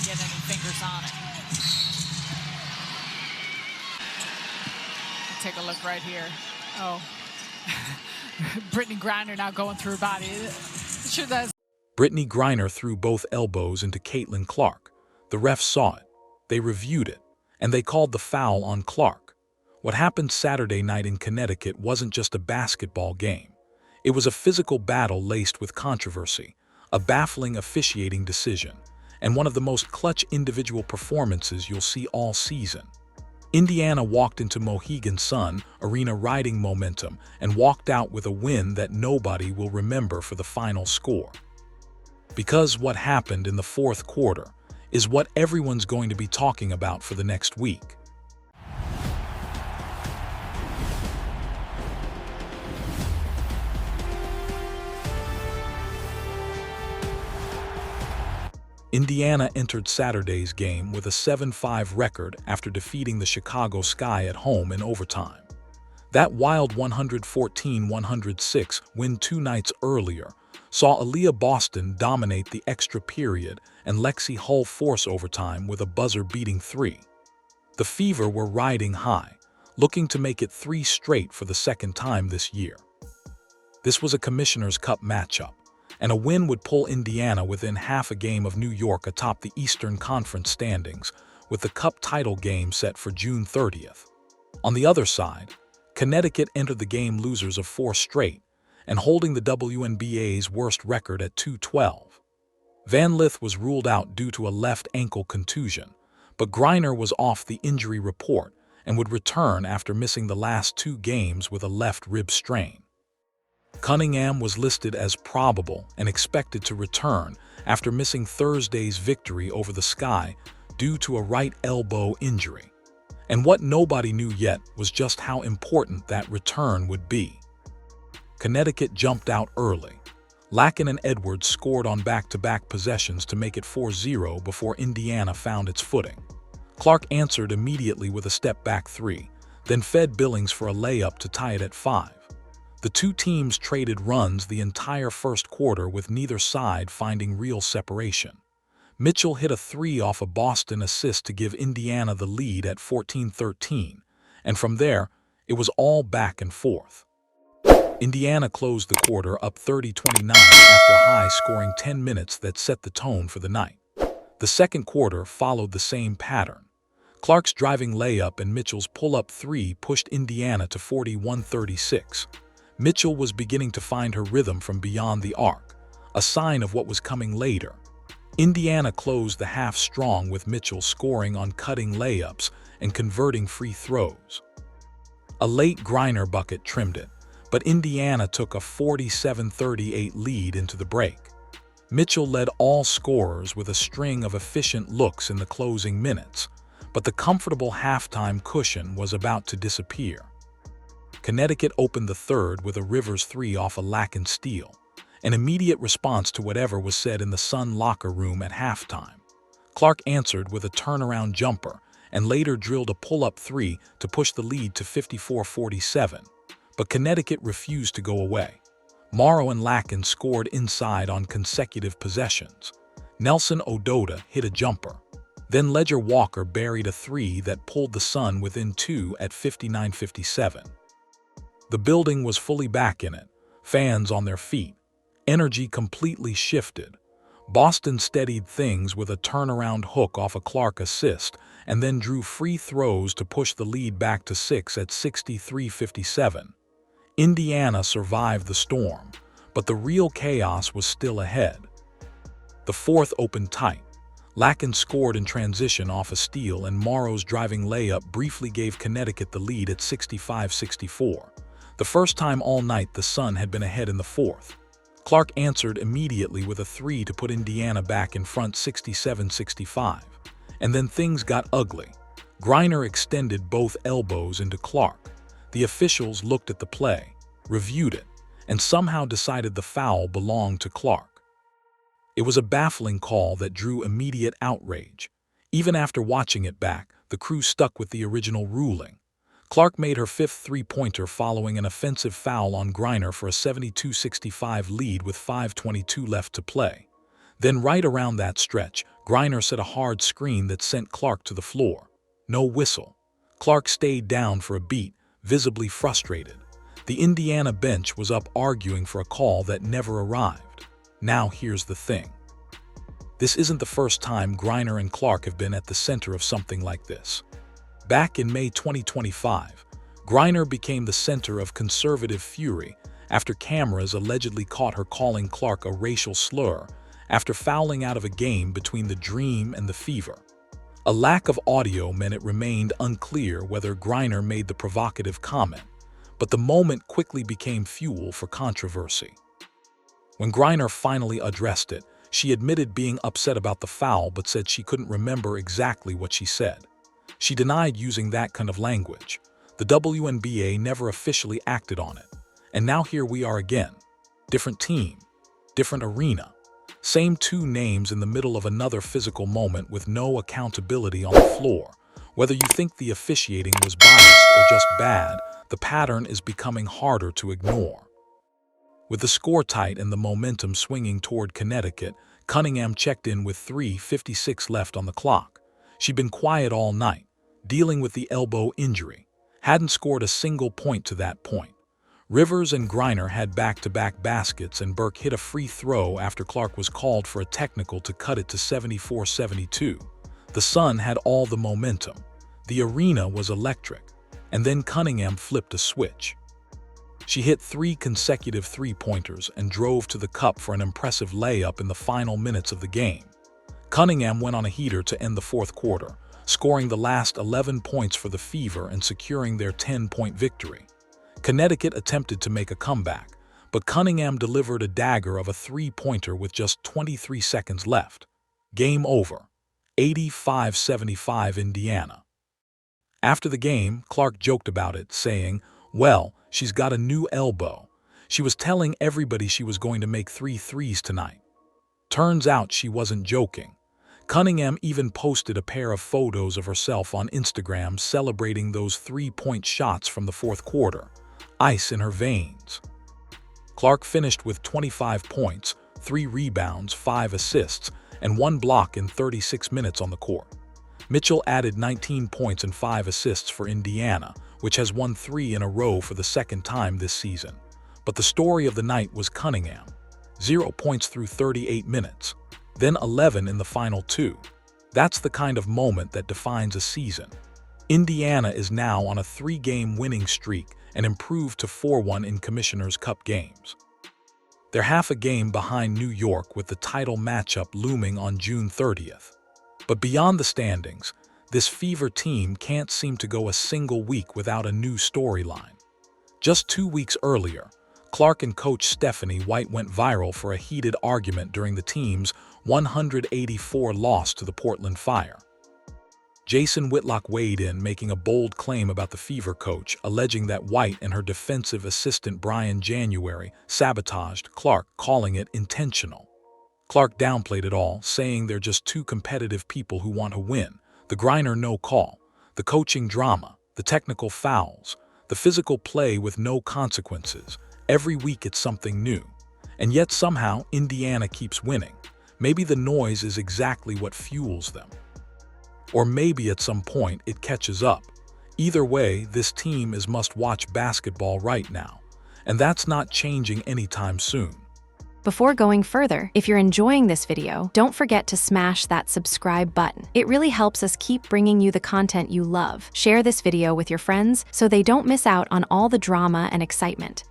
get any fingers on it. Take a look right here. Oh, Brittney Griner now going through her body. Sure does. Brittney Griner threw both elbows into Caitlin Clark. The refs saw it. They reviewed it, and they called the foul on Clark. What happened Saturday night in Connecticut wasn't just a basketball game. It was a physical battle laced with controversy, a baffling officiating decision, and one of the most clutch individual performances you'll see all season. Indiana walked into Mohegan Sun Arena riding momentum and walked out with a win that nobody will remember for the final score. Because what happened in the fourth quarter is what everyone's going to be talking about for the next week. Indiana entered Saturday's game with a 7-5 record after defeating the Chicago Sky at home in overtime. That wild 114-106 win 2 nights earlier saw Aliyah Boston dominate the extra period and Lexi Hull force overtime with a buzzer-beating 3. The Fever were riding high, looking to make it 3 straight for the second time this year. This was a Commissioner's Cup matchup, and a win would pull Indiana within half a game of New York atop the Eastern Conference standings, with the Cup title game set for June 30th. On the other side, Connecticut entered the game losers of 4 straight and holding the WNBA's worst record at 2-12. Van Lith was ruled out due to a left ankle contusion, but Griner was off the injury report and would return after missing the last 2 games with a left rib strain. Cunningham was listed as probable and expected to return after missing Thursday's victory over the Sky due to a right elbow injury. And what nobody knew yet was just how important that return would be. Connecticut jumped out early. Lacken and Edwards scored on back-to-back possessions to make it 4-0 before Indiana found its footing. Clark answered immediately with a step-back 3, then fed Billings for a layup to tie it at 5. The 2 teams traded runs the entire first quarter with neither side finding real separation. Mitchell hit a 3 off a Boston assist to give Indiana the lead at 14-13, and from there, it was all back and forth. Indiana closed the quarter up 30-29 after a high-scoring 10 minutes that set the tone for the night. The second quarter followed the same pattern. Clark's driving layup and Mitchell's pull-up 3 pushed Indiana to 41-36. Mitchell was beginning to find her rhythm from beyond the arc, a sign of what was coming later. Indiana closed the half strong with Mitchell scoring on cutting layups and converting free throws. A late Griner bucket trimmed it, but Indiana took a 47-38 lead into the break. Mitchell led all scorers with a string of efficient looks in the closing minutes, but the comfortable halftime cushion was about to disappear. Connecticut opened the third with a Rivers 3 off a Lacken steal, an immediate response to whatever was said in the Sun locker room at halftime. Clark answered with a turnaround jumper and later drilled a pull-up 3 to push the lead to 54-47, but Connecticut refused to go away. Morrow and Lacken scored inside on consecutive possessions. Nelson Ododa hit a jumper. Then Ledger Walker buried a 3 that pulled the Sun within 2 at 59-57. The building was fully back in it, fans on their feet. Energy completely shifted. Boston steadied things with a turnaround hook off a Clark assist and then drew free throws to push the lead back to 6 at 63-57. Indiana survived the storm, but the real chaos was still ahead. The fourth opened tight. Lacken scored in transition off a steal and Morrow's driving layup briefly gave Connecticut the lead at 65-64. The first time all night the Sun had been ahead in the fourth. Clark answered immediately with a 3 to put Indiana back in front 67-65. And then things got ugly. Griner extended both elbows into Clark. The officials looked at the play, reviewed it, and somehow decided the foul belonged to Clark. It was a baffling call that drew immediate outrage. Even after watching it back, the crew stuck with the original ruling. Clark made her 5th three-pointer following an offensive foul on Griner for a 72-65 lead with 5:22 left to play. Then right around that stretch, Griner set a hard screen that sent Clark to the floor. No whistle. Clark stayed down for a beat, visibly frustrated. The Indiana bench was up arguing for a call that never arrived. Now here's the thing. This isn't the first time Griner and Clark have been at the center of something like this. Back in May 2025, Griner became the center of conservative fury after cameras allegedly caught her calling Clark a racial slur after fouling out of a game between the Dream and the Fever. A lack of audio meant it remained unclear whether Griner made the provocative comment, but the moment quickly became fuel for controversy. When Griner finally addressed it, she admitted being upset about the foul but said she couldn't remember exactly what she said. She denied using that kind of language. The WNBA never officially acted on it. And now here we are again. Different team, different arena. Same two names in the middle of another physical moment with no accountability on the floor. Whether you think the officiating was biased or just bad, the pattern is becoming harder to ignore. With the score tight and the momentum swinging toward Connecticut, Cunningham checked in with 3:56 left on the clock. She'd been quiet all night, dealing with the elbow injury. Hadn't scored a single point to that point. Rivers and Griner had back-to-back baskets and Burke hit a free throw after Clark was called for a technical to cut it to 74-72. The Sun had all the momentum. The arena was electric. And then Cunningham flipped a switch. She hit 3 consecutive three-pointers and drove to the cup for an impressive layup in the final minutes of the game. Cunningham went on a heater to end the fourth quarter, scoring the last 11 points for the Fever and securing their 10-point victory. Connecticut attempted to make a comeback, but Cunningham delivered a dagger of a three-pointer with just 23 seconds left. Game over. 85-75 Indiana. After the game, Clark joked about it, saying, "Well, she's got a new elbow. She was telling everybody she was going to make 3 threes tonight." Turns out she wasn't joking. Cunningham even posted a pair of photos of herself on Instagram celebrating those 3-point shots from the fourth quarter. Ice in her veins. Clark finished with 25 points, 3 rebounds, 5 assists, and 1 block in 36 minutes on the court. Mitchell added 19 points and 5 assists for Indiana, which has won 3 in a row for the second time this season. But the story of the night was Cunningham. 0 points through 38 minutes, then 11 in the final 2. That's the kind of moment that defines a season. Indiana is now on a 3-game winning streak and improved to 4-1 in Commissioner's Cup games. They're half a game behind New York with the title matchup looming on June 30th. But beyond the standings, this Fever team can't seem to go a single week without a new storyline. Just 2 weeks earlier, Clark and coach Stephanie White went viral for a heated argument during the team's 184 loss to the Portland Fire. Jason Whitlock weighed in, making a bold claim about the Fever coach, alleging that White and her defensive assistant Brian January sabotaged Clark, calling it intentional. Clark downplayed it all, saying they're just 2 competitive people who want to win. The Griner no call, the coaching drama, the technical fouls, the physical play with no consequences. Every week it's something new. And yet somehow Indiana keeps winning. Maybe the noise is exactly what fuels them. Or maybe at some point it catches up. Either way, this team is must-watch basketball right now. And that's not changing anytime soon. Before going further, if you're enjoying this video, don't forget to smash that subscribe button. It really helps us keep bringing you the content you love. Share this video with your friends so they don't miss out on all the drama and excitement.